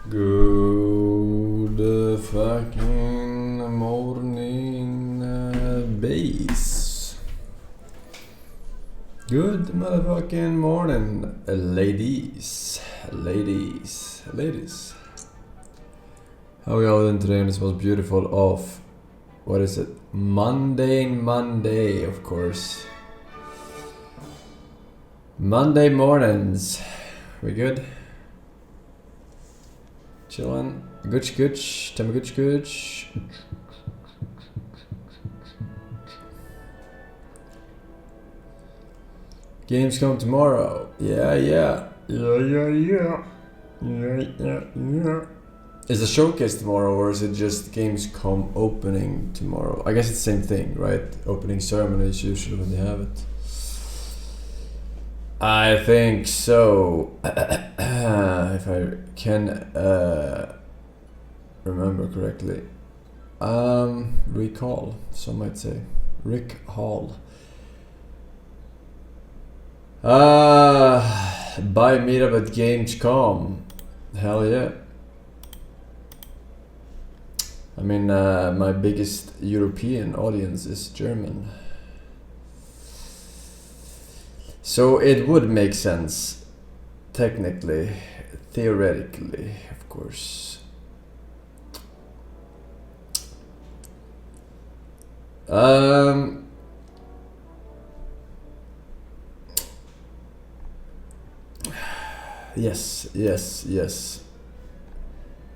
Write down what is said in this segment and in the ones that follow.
Good fucking morning, base. Good motherfucking morning, ladies. How are y'all doing today on this most beautiful of, what is it? Monday, of course. Monday mornings. We good? Chillin'. Gooch. Tell me gooch. Games come tomorrow. Yeah. Is the showcase tomorrow or is it just Gamescom opening tomorrow? I guess it's the same thing, right? Opening ceremony is usually when they have it. I think so. If I can remember correctly. Recall, some might say. Rick Hall. Buy meetup at Gamescom. Hell yeah. I mean, my biggest European audience is German. So it would make sense, technically, theoretically, of course. Yes.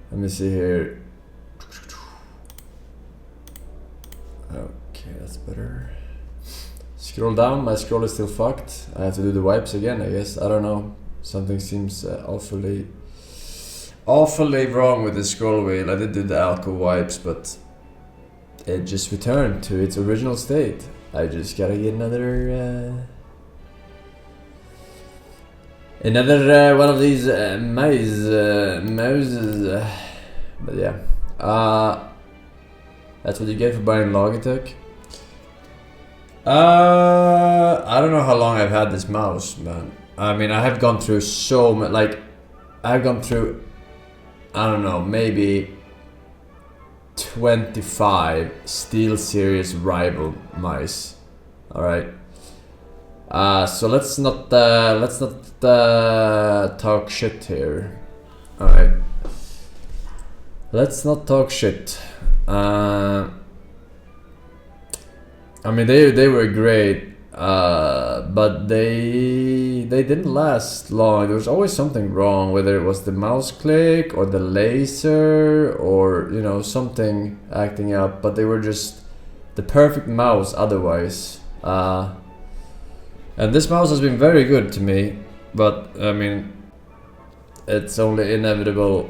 Let me see here. Okay, that's better. Scroll down, my scroll is still fucked. I have to do the wipes again, I guess. I don't know. Something seems awfully wrong with the scroll wheel. I did do the alcohol wipes, but it just returned to its original state. I just gotta get another one of these mouses. But yeah. That's what you get for buying Logitech. I don't know how long I've had this mouse, man. I mean, I have gone through so much, like, I've gone through, I don't know, maybe 25 SteelSeries rival mice. Alright. So let's not talk shit here. Alright. Let's not talk shit. I mean, they were great, but they didn't last long. There was always something wrong, whether it was the mouse click or the laser or, you know, something acting up. But they were just the perfect mouse otherwise. And this mouse has been very good to me, but I mean, it's only inevitable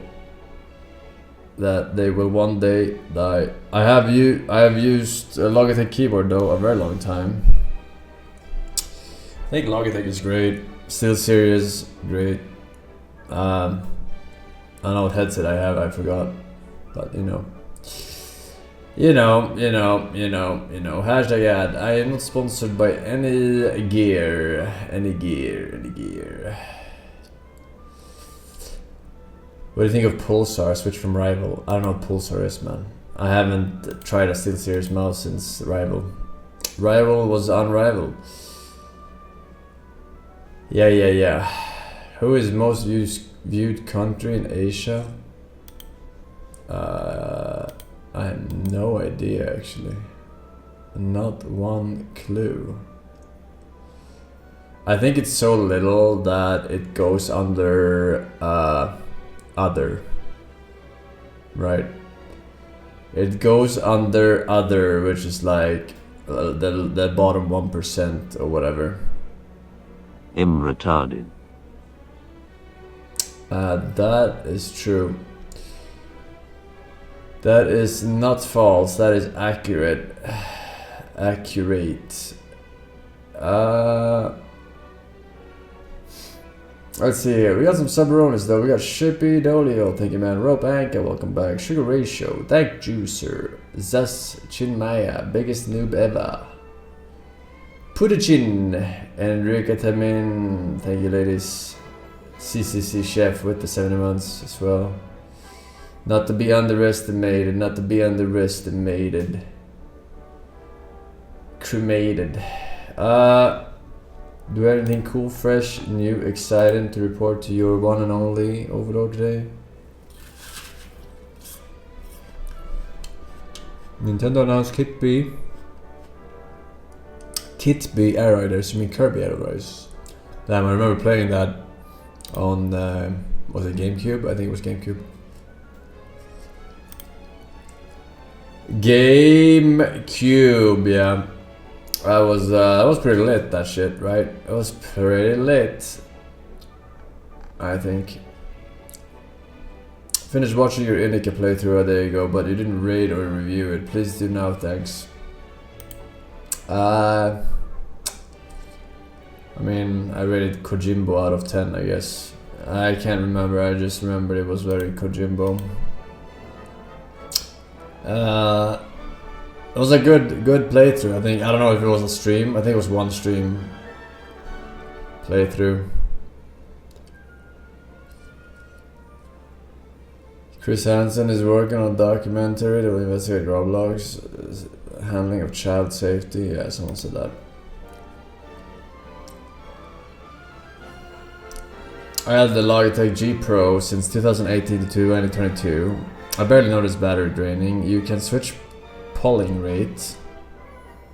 that they will one day die. I have used a Logitech keyboard though a very long time. I think Logitech is great. SteelSeries, great. I don't know what headset I have, I forgot. But you know. Hashtag ad. I am not sponsored by any gear. What do you think of Pulsar? Switch from Rival. I don't know what Pulsar is, man. I haven't tried a SteelSeries mouse since Rival. Rival was Unrivaled. Yeah. Who is most viewed country in Asia? I have no idea, actually. Not one clue. I think it's so little that it goes under other, right? It goes under other, which is like the bottom 1% or whatever. I'm retarded. That is true. That is not false. That is accurate. Let's see here. We got some Subronis though. We got Shippy Dolio. Thank you, man. Rope Anka, welcome back. Sugar Ratio. Thank Juicer. Zas Chinmaya. Biggest noob ever. Pudichin. Enrique Temin. Thank you, ladies. CCC Chef with the 70 months as well. Not to be underestimated, not to be underestimated. Cremated. Do you have anything cool, fresh, new, exciting to report to your one and only Overlord today? Nintendo announced Kit B Air Riders. You mean Kirby Air Riders? Damn, I remember playing that on was it GameCube? I think it was GameCube. GameCube, yeah. That was pretty lit, that shit, right? It was pretty lit, I think. Finished watching your Inika playthrough, there you go, but you didn't rate or review it. Please do now, thanks. I mean, I rated Kojimbo out of 10, I guess. I can't remember, I just remember it was very Kojimbo. It was a good playthrough, I think. I don't know if it was a stream. I think it was one stream playthrough. Chris Hansen is working on a documentary that will investigate Roblox handling of child safety. Yeah, someone said that. I had the Logitech G Pro since 2018 to 2022. I barely noticed battery draining. You can switch polling rate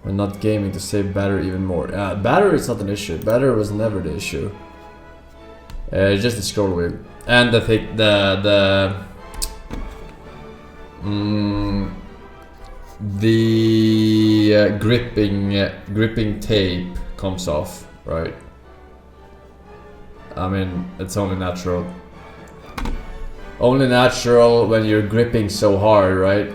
when not gaming to save battery even more. Battery is not an issue. Battery was never the issue. Just the scroll wheel and the gripping tape comes off, right? I mean, it's only natural. Only natural when you're gripping so hard, right?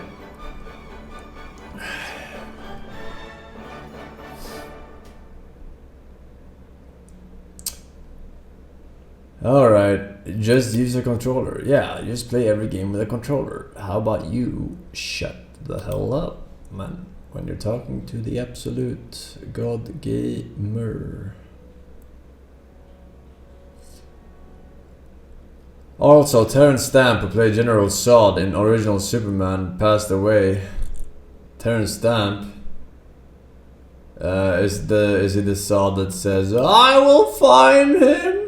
Alright, just use a controller. Yeah, just play every game with a controller. How about you shut the hell up, man, when you're talking to the absolute God gamer. Also, Terrence Stamp, who played General Zod in original Superman, passed away. Terrence Stamp is he the Zod that says, "I will find him"?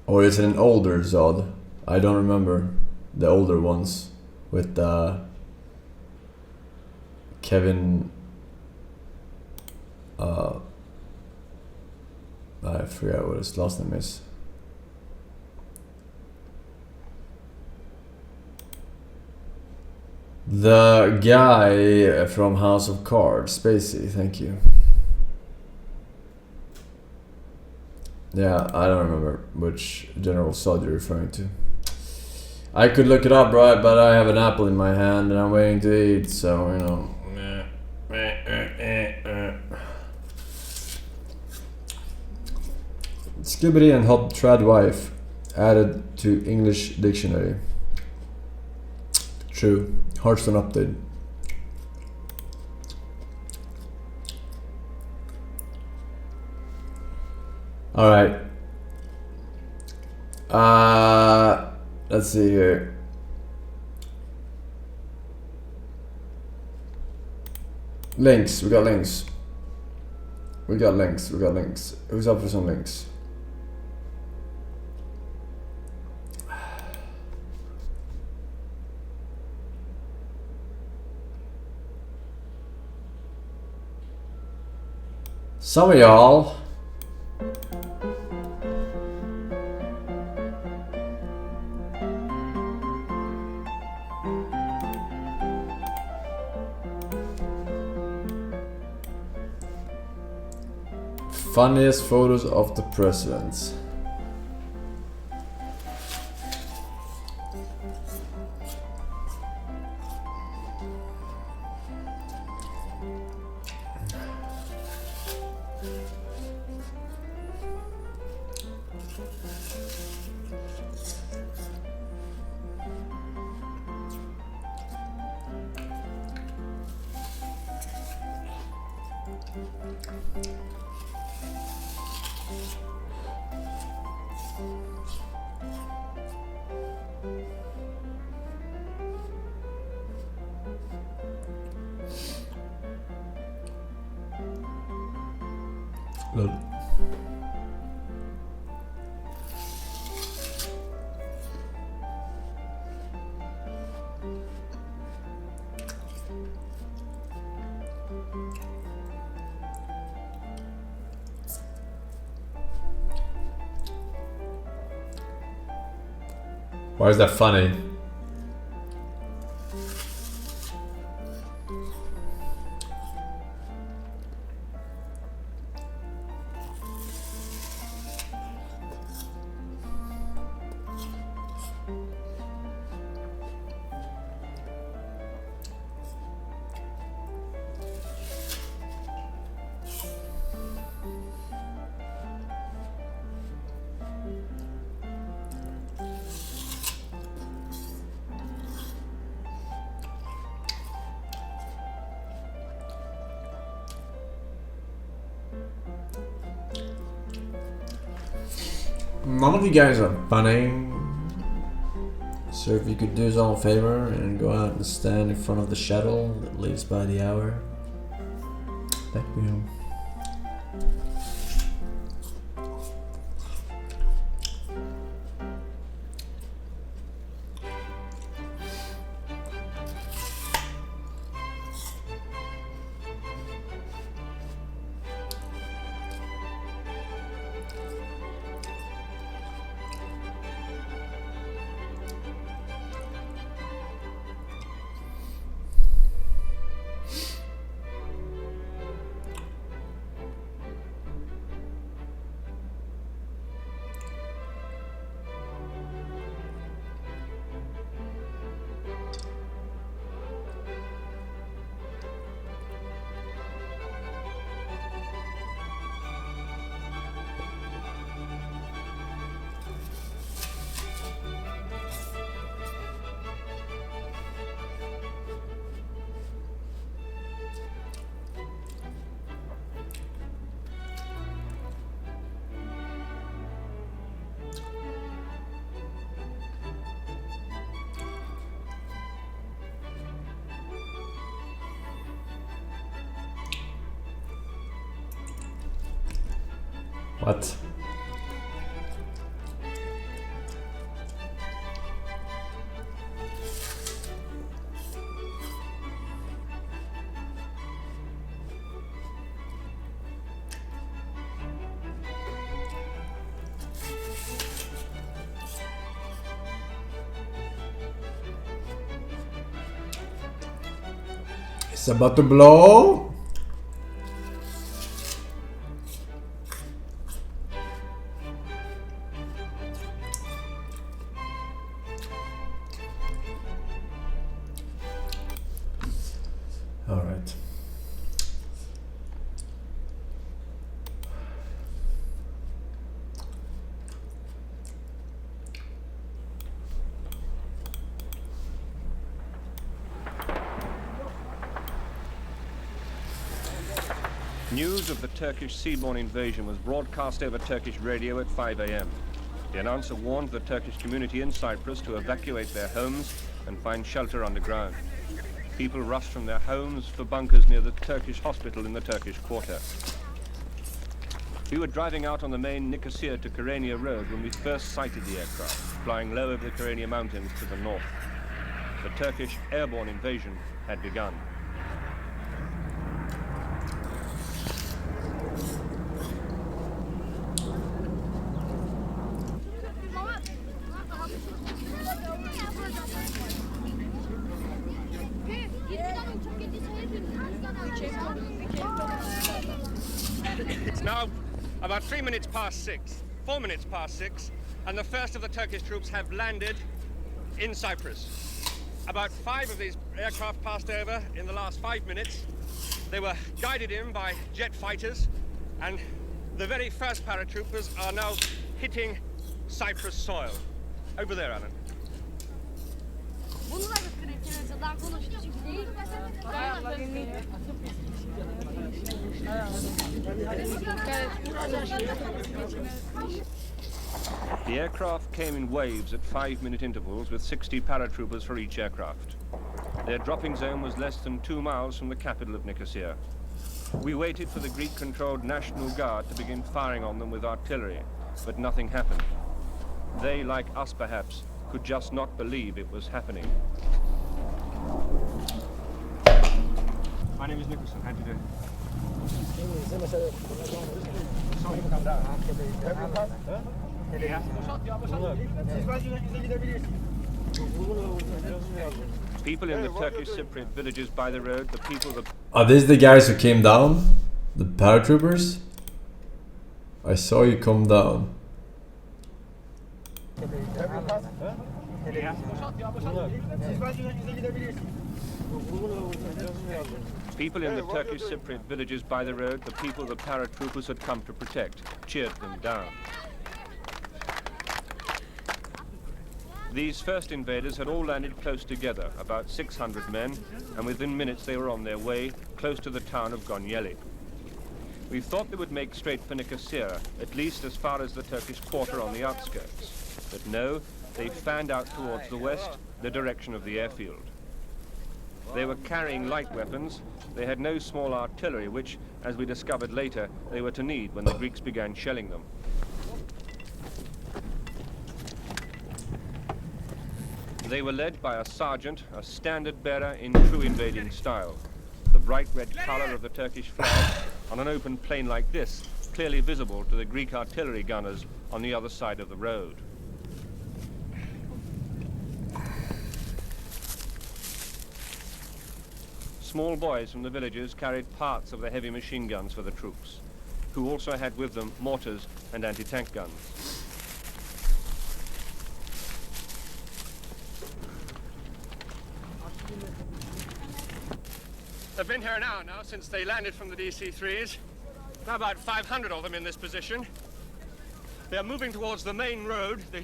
Or is it an older Zod? I don't remember the older ones with Kevin. I forgot what his last name is. The guy from House of Cards, Spacey, thank you. Yeah, I don't remember which General Zod you're referring to. I could look it up, right, but I have an apple in my hand and I'm waiting to eat, so, you know. Skibbity and hot trad wife added to English dictionary. True. Hearthstone update. Alright. Let's see here. Links. We got links. We got links. Who's up for some links? Some of y'all. Funniest photos of the presidents. Lol. Why is that funny? None of you guys are funny. So if you could do us all a favor and go out and stand in front of the shuttle that leaves by the hour. Thank you. What? It's about to blow. All right. News of the Turkish seaborne invasion was broadcast over Turkish radio at 5 a.m. The announcer warned the Turkish community in Cyprus to evacuate their homes and find shelter underground. People rushed from their homes for bunkers near the Turkish hospital in the Turkish quarter. We were driving out on the main Nicosia to Kyrenia road when we first sighted the aircraft, flying low over the Kyrenia mountains to the north. The Turkish airborne invasion had begun. It's now about 4 minutes past 6, and the first of the Turkish troops have landed in Cyprus. About 5 of these aircraft passed over in the last 5 minutes. They were guided in by jet fighters, and the very first paratroopers are now hitting Cyprus soil. Over there, Alan. The aircraft came in waves at 5-minute intervals with 60 paratroopers for each aircraft. Their dropping zone was less than 2 miles from the capital of Nicosia. We waited for the Greek-controlled National Guard to begin firing on them with artillery, but nothing happened. They, like us perhaps, could just not believe it was happening. My name is Nicholson. How do you do? People in the Turkish Cypriot villages by the road, the people that... Are these the guys who came down? The paratroopers? I saw you come down. People in the Turkish Cypriot villages by the road, the people the paratroopers had come to protect, cheered them down. These first invaders had all landed close together, about 600 men, and within minutes they were on their way, close to the town of Gonyeli. We thought they would make straight for Nicosia, at least as far as the Turkish quarter on the outskirts. But no, they fanned out towards the west, the direction of the airfield. They were carrying light weapons. They had no small artillery, which, as we discovered later, they were to need when the Greeks began shelling them. They were led by a sergeant, a standard bearer in true invading style. The bright red color of the Turkish flag on an open plain like this, clearly visible to the Greek artillery gunners on the other side of the road. Small boys from the villages carried parts of the heavy machine guns for the troops, who also had with them mortars and anti-tank guns. They've been here an hour now since they landed from the DC-3s. Now about 500 of them in this position. They are moving towards the main road, the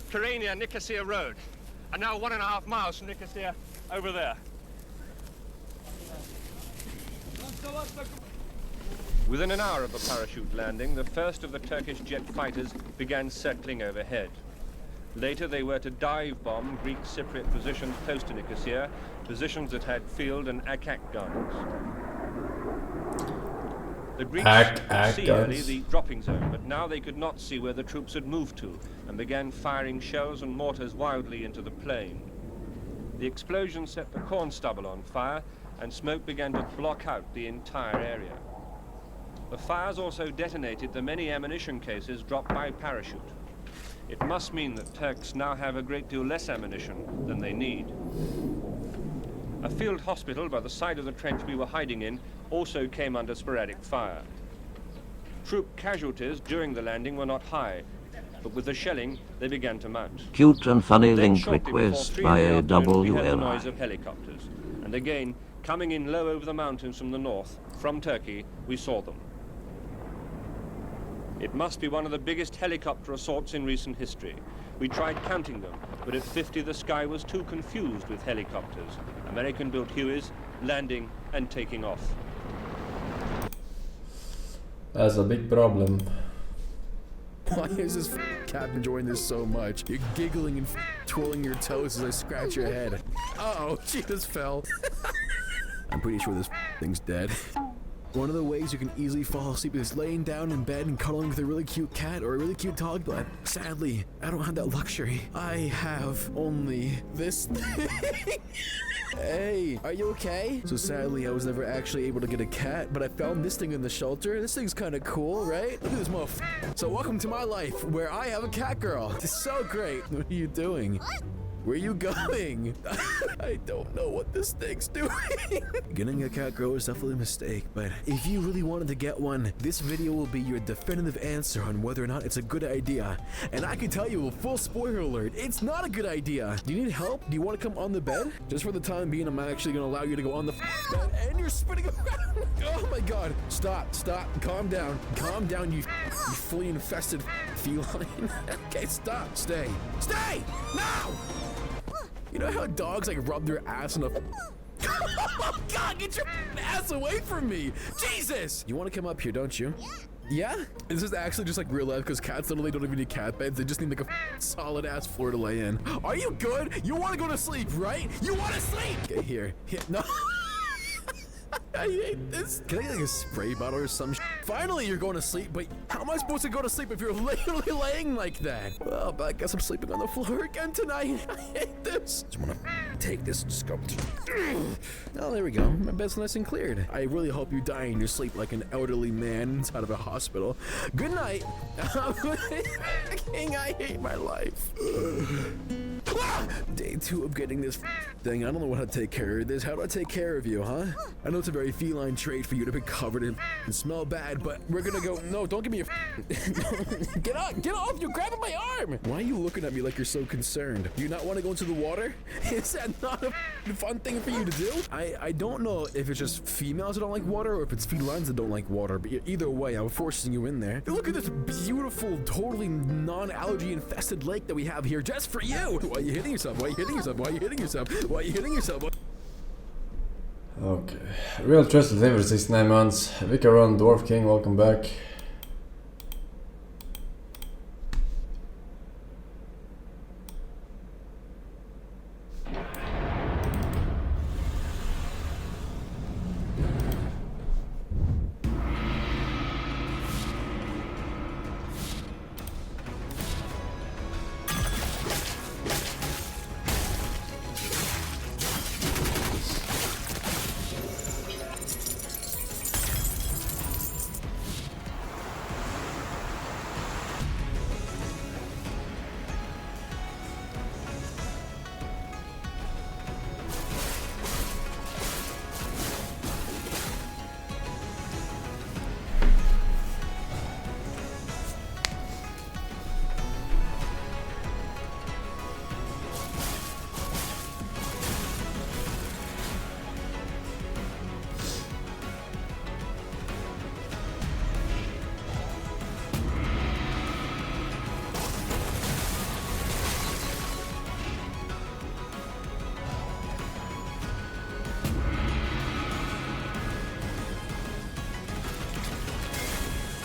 Kyrenia-Nicosia road, and now 1.5 miles from Nicosia over there. Within an hour of the parachute landing, the first of the Turkish jet fighters began circling overhead. Later, they were to dive bomb Greek Cypriot positions close to Nicosia, positions that had field and ack guns. The Greeks could see early the dropping zone, but now they could not see where the troops had moved to, and began firing shells and mortars wildly into the plain. The explosion set the corn stubble on fire, and smoke began to block out the entire area. The fires also detonated the many ammunition cases dropped by parachute. It must mean that Turks now have a great deal less ammunition than they need. A field hospital by the side of the trench we were hiding in also came under sporadic fire. Troop casualties during the landing were not high, but with the shelling they began to mount. Cute and funny Then link shortly request before by 3 in the afternoon, we heard the AWLI. noise of helicopters, and again, coming in low over the mountains from the north, from Turkey, we saw them. It must be one of the biggest helicopter assaults in recent history. We tried counting them, but at 50 the sky was too confused with helicopters, American-built Hueys, landing and taking off. That's a big problem. Why is this cat enjoying this so much? You're giggling and twirling your toes as I scratch your head. Uh-oh, she just fell. I'm pretty sure this thing's dead. One of the ways you can easily fall asleep is laying down in bed and cuddling with a really cute cat or a really cute dog, but sadly, I don't have that luxury. I have only this thing. Hey, are you okay? So sadly, I was never actually able to get a cat, but I found this thing in the shelter. This thing's kind of cool, right? Look at this motherfucker. So welcome to my life, where I have a cat girl. It's so great. What are you doing? Where are you going? I don't know what this thing's doing. Getting a cat girl is definitely a mistake, but if you really wanted to get one, this video will be your definitive answer on whether or not it's a good idea. And I can tell you a full spoiler alert, it's not a good idea. Do you need help? Do you want to come on the bed? Just for the time being, I'm actually gonna allow you to go on the bed, and you're spinning around. Oh my god. Stop, calm down, you flea infested feline. Okay, stop, stay, now! You know how dogs like rub their ass in a oh god, get your ass away from me! Jesus! You want to come up here, don't you? Yeah? This is actually just like real life because cats literally don't even need cat beds. They just need like a solid ass floor to lay in. Are you good? You want to go to sleep, right? You want to sleep? Okay, here. No. I hate this. Can I get like a spray bottle or some Finally, you're going to sleep, but how am I supposed to go to sleep if you're literally laying like that? Well, but I guess I'm sleeping on the floor again tonight. I hate this. Just wanna take this and just go. Oh, there we go. My bed's nice and cleared. I really hope you die in your sleep like an elderly man inside of a hospital. Good night. King, I hate my life. Day 2 of getting this thing. I don't know how to take care of this. How do I take care of you, huh? I know it's a very feline trait for you to be covered in and smell bad, but we're gonna go. No, don't give me your. Get off! You're grabbing my arm. Why are you looking at me like you're so concerned? Do you not want to go into the water? Is that not a fun thing for you to do? I don't know if it's just females that don't like water or if it's felines that don't like water, but either way, I'm forcing you in there. Look at this beautiful, totally non-allergy infested lake that we have here just for you. Why are you hitting yourself? Why are you hitting yourself? Why are you hitting yourself? Why are you hitting yourself? Okay. Real trusted thing for 69 months. Vicar Run, Dwarf King, welcome back.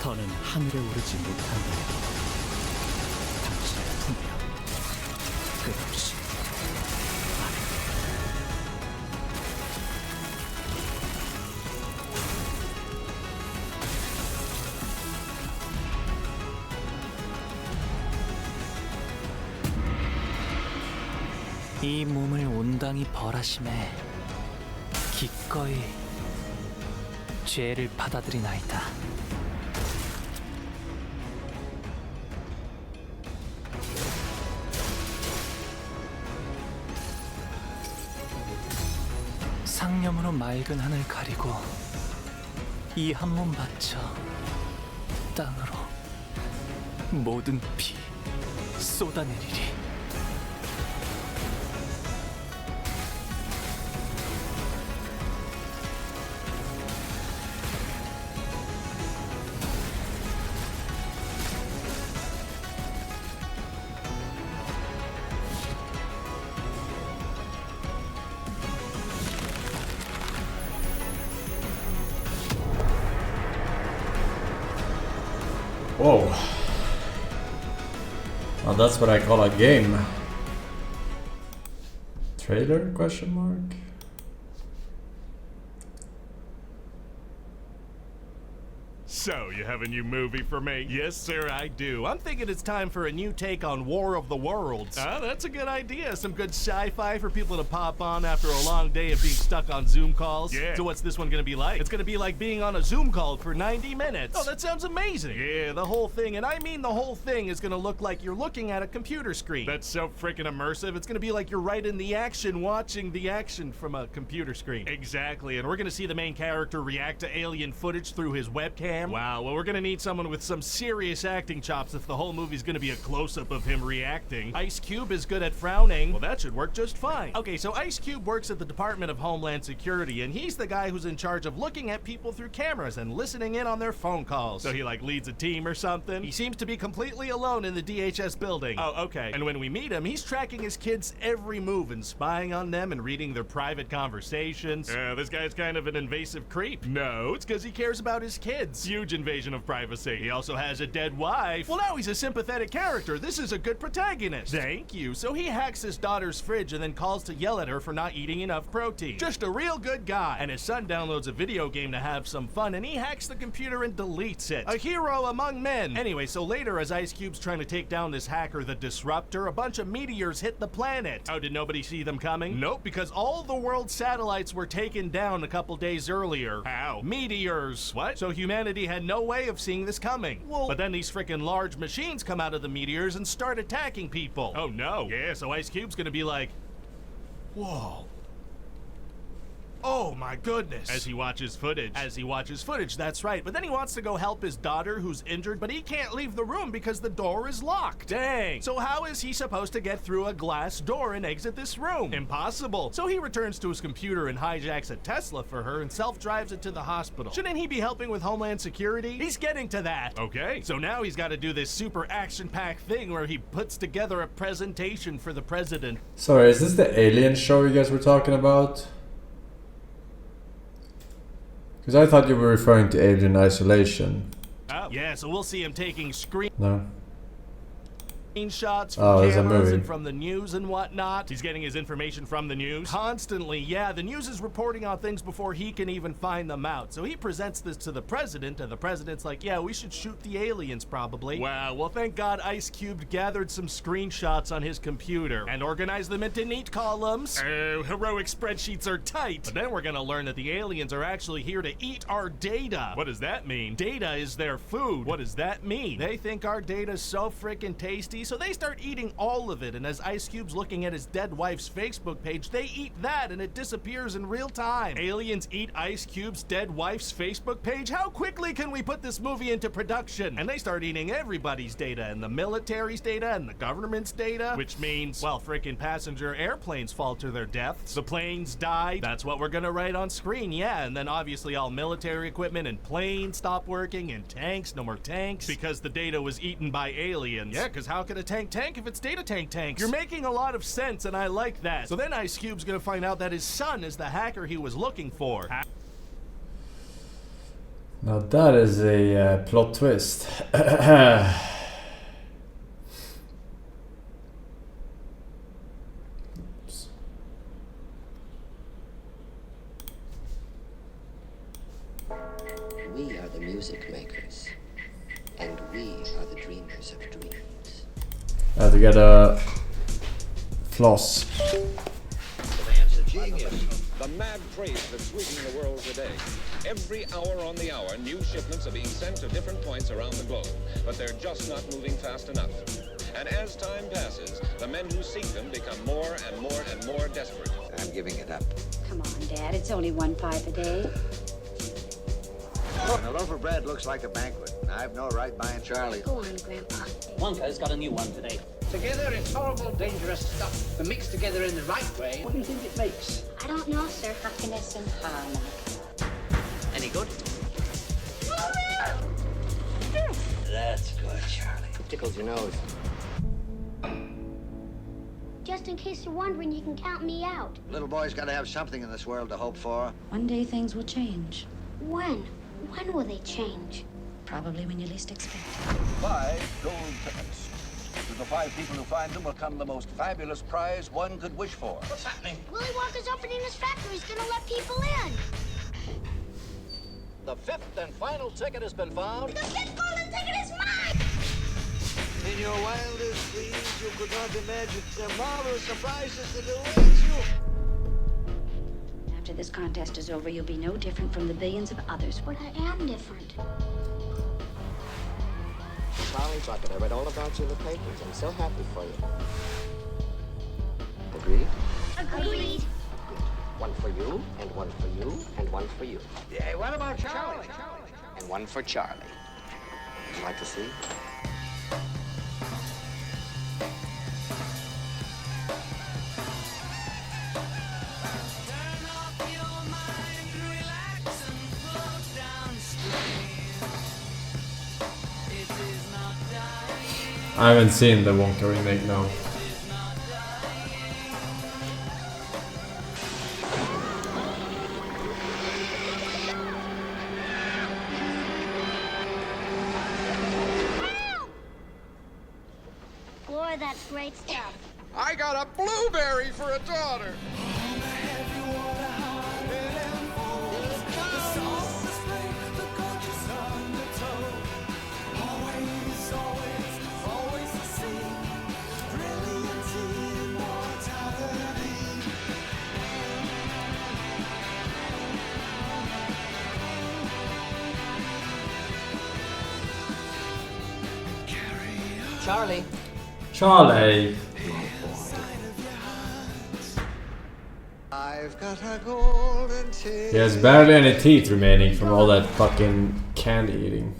더는 하늘에 오르지 못한다. 당신의 분명 끝없이 이 몸을 온당히 벌하심에 기꺼이 죄를 받아들이나이다. 상념으로 맑은 하늘 가리고 이 한 몸 바쳐 땅으로 모든 피 쏟아내리리. Whoa. Well, that's what I call a game. Trailer? Question mark. So, you have a new movie for me? Yes, sir, I do. I'm thinking it's time for a new take on War of the Worlds. Ah, that's a good idea. Some good sci-fi for people to pop on after a long day of being stuck on Zoom calls. Yeah. So what's this one gonna be like? It's gonna be like being on a Zoom call for 90 minutes. Oh, that sounds amazing. Yeah, the whole thing, and I mean the whole thing, is gonna look like you're looking at a computer screen. That's so freaking immersive. It's gonna be like you're right in the action, watching the action from a computer screen. Exactly, and we're gonna see the main character react to alien footage through his webcam. Wow, well, we're gonna need someone with some serious acting chops if the whole movie's gonna be a close-up of him reacting. Ice Cube is good at frowning. Well, that should work just fine. Okay, so Ice Cube works at the Department of Homeland Security, and he's the guy who's in charge of looking at people through cameras and listening in on their phone calls. So he, like, leads a team or something? He seems to be completely alone in the DHS building. Oh, okay. And when we meet him, he's tracking his kids' every move and spying on them and reading their private conversations. This guy's kind of an invasive creep. No, it's because he cares about his kids. You huge invasion of privacy. He also has a dead wife. Well, now he's a sympathetic character. This is a good protagonist. Thank you. So he hacks his daughter's fridge and then calls to yell at her for not eating enough protein. Just a real good guy. And his son downloads a video game to have some fun, and he hacks the computer and deletes it. A hero among men. Anyway, so later, as Ice Cube's trying to take down this hacker, the Disruptor, a bunch of meteors hit the planet. Oh, did nobody see them coming? Nope, because all the world's satellites were taken down a couple days earlier. How? Meteors. What? So humanity had no way of seeing this coming. Well, but then these freaking large machines come out of the meteors and start attacking people. Oh no. Yeah, so Ice Cube's gonna be like, whoa. Oh my goodness. As he watches footage, that's right. But then he wants to go help his daughter who's injured, but he can't leave the room because the door is locked. Dang. So how is he supposed to get through a glass door and exit this room? Impossible. So he returns to his computer and hijacks a Tesla for her and self-drives it to the hospital. Shouldn't he be helping with Homeland Security? He's getting to that. Okay. So now he's got to do this super action-packed thing where he puts together a presentation for the president. Sorry, is this the alien show you guys were talking about? Because I thought you were referring to Alien Isolation. Oh, yeah, so we'll see him taking No. screenshots Oh, from there's a cameras movie. and from the news and whatnot. He's getting his information from the news constantly. Yeah, the news is reporting on things before he can even find them out. So he presents this to the president, and the president's like, yeah, we should shoot the aliens probably. Wow, well thank God Ice Cube gathered some screenshots on his computer and organized them into neat columns. Oh, heroic spreadsheets are tight. But then we're gonna learn that the aliens are actually here to eat our data. What does that mean? Data is their food. What does that mean? They think our data's so freaking tasty, so they start eating all of it, and as Ice Cube's looking at his dead wife's Facebook page, they eat that and it disappears in real time. Aliens eat Ice Cube's dead wife's Facebook page? How quickly can we put this movie into production? And they start eating everybody's data, and the military's data, and the government's data, which means, well, freaking passenger airplanes fall to their deaths. The planes die. That's what we're gonna write on screen, yeah, and then obviously all military equipment and planes stop working, and tanks, no more tanks, because the data was eaten by aliens. Yeah, because how could a tank if it's data tanks? You're making a lot of sense, and I like that. So then Ice Cube's gonna find out that his son is the hacker he was looking for. Now that is a plot twist. We are the music makers, and we are the dreamers of dreams. I have to get a floss. The mad craze that's sweeping the world today. Every hour on the hour, new shipments are being sent to different points around the globe, but they're just not moving fast enough. And as time passes, the men who seek them become more and more and more desperate. I'm giving it up. Come on, Dad. It's only 1 pipe a day. And a loaf of bread looks like a banquet. I've no right buying Charlie. Go on, Grandpa. Wonka's got a new one today. Together, it's horrible, dangerous stuff. But mixed together in the right way, what do you think it makes? I don't know, sir. Happiness and harmony. Any good? Yes. That's good, Charlie. Tickles your nose. Just in case you're wondering, you can count me out. Little boy's got to have something in this world to hope for. One day things will change. When? When will they change? Probably when you least expect it. 5 gold tickets. To the 5 people who find them will come the most fabulous prize one could wish for. What's happening? Willy Wonka's opening his factory. He's gonna let people in. The 5th and final ticket has been found. The 5th golden ticket is mine! In your wildest dreams, you could not imagine the marvelous surprises that await you. After this contest is over, you'll be no different from the billions of others. But I am different. Charlie Bucket, I read all about you in the papers. I'm so happy for you. Agreed? Agreed. One for you, and one for you, and one for you. Yeah, what about Charlie? And one for Charlie. Would you like to see? I haven't seen the Wonka remake now. Great stuff. I got a blueberry for a daughter. Charlie. Charlie. I've got a golden He has barely any teeth remaining from all that fucking candy eating.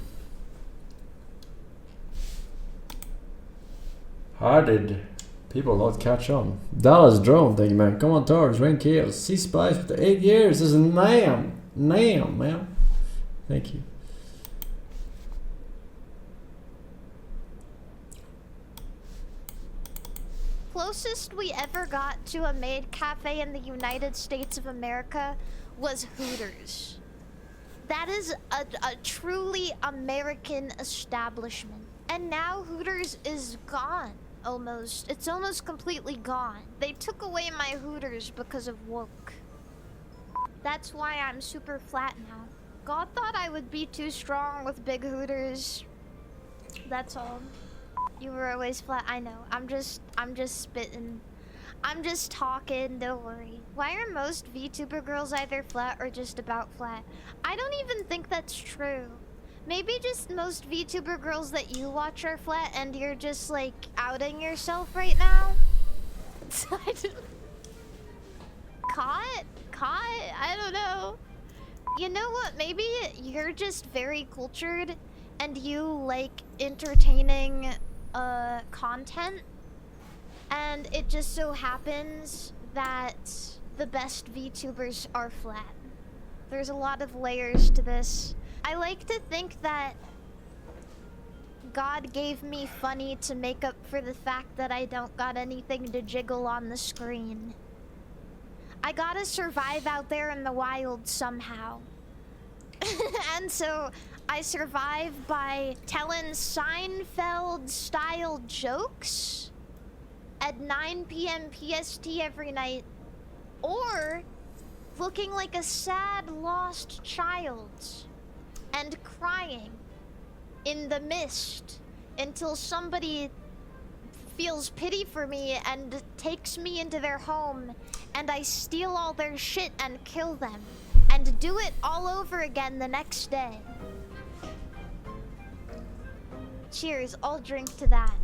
How did people not catch on? Dallas Drone, thank you, man. Come on, Torres, Rain Chaos, C Spice for the 8 years. This is Nam, man. Thank you. Closest we ever got to a maid cafe in the United States of America was Hooters. That is a truly American establishment. And now Hooters is gone, almost. It's almost completely gone. They took away my Hooters because of woke. That's why I'm super flat now. God thought I would be too strong with big Hooters. That's all. You were always flat. I know. I'm just spitting. I'm just talking. Don't worry. Why are most VTuber girls either flat or just about flat? I don't even think that's true. Maybe just most VTuber girls that you watch are flat and you're just like outing yourself right now. Caught? I don't know. You know what? Maybe you're just very cultured and you like entertaining content, and it just so happens that the best VTubers are flat. There's a lot of layers to this. I like to think that God gave me funny to make up for the fact that I don't got anything to jiggle on the screen. I gotta survive out there in the wild somehow. And so I survive by telling Seinfeld-style jokes at 9 p.m. PST every night, or looking like a sad, lost child and crying in the mist until somebody feels pity for me and takes me into their home, and I steal all their shit and kill them, and do it all over again the next day. Cheers, I'll drink to that.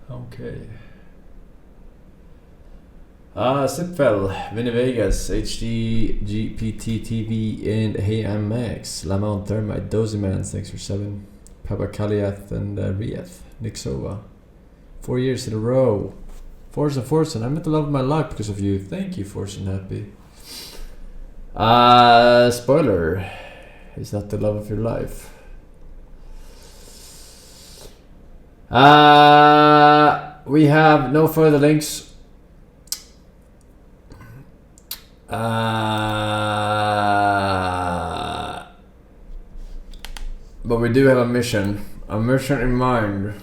Okay. Sipfel, Vinny Vegas, HD, GPT TV, and Hey I'm Max, Lamont Thermite, Dozyman, thanks for 7, Papa Kaliath, and Rieth, Nixova. 4 years in a row. Forsen, I met the love of my life because of you. Thank you, Forsen Happy. Spoiler. Is that the love of your life? We have no further links. But we do have a mission in mind.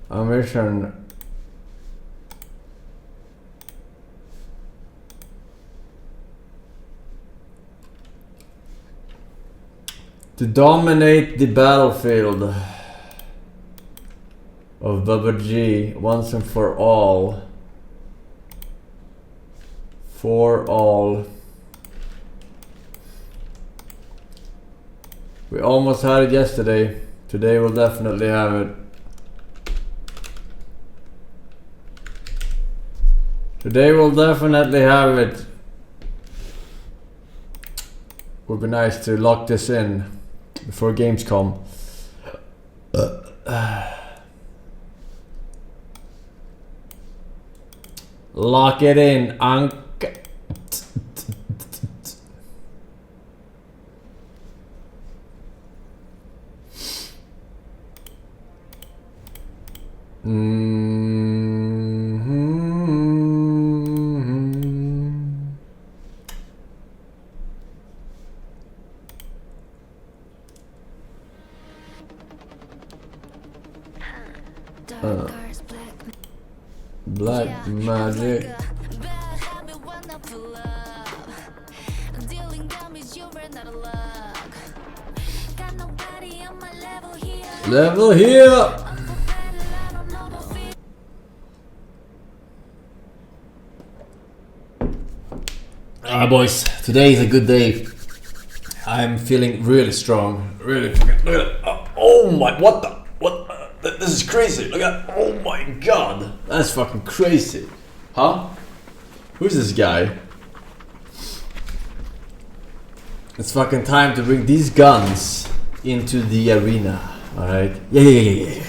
A mission to dominate the battlefield of Bubba G once and for all. For all. We almost had it yesterday. Today we'll definitely have it. Today we'll definitely have it. Would be nice to lock this in before Gamescom. Lock it in, Ank. Black magic. Level here. Alright boys, today is a good day. I'm feeling really strong. Really fucking, look at that. Oh my, what the, what, this is crazy. Look at, oh my god. That's fucking crazy. Huh? Who's this guy? It's fucking time to bring these guns into the arena. Alright? Yeah.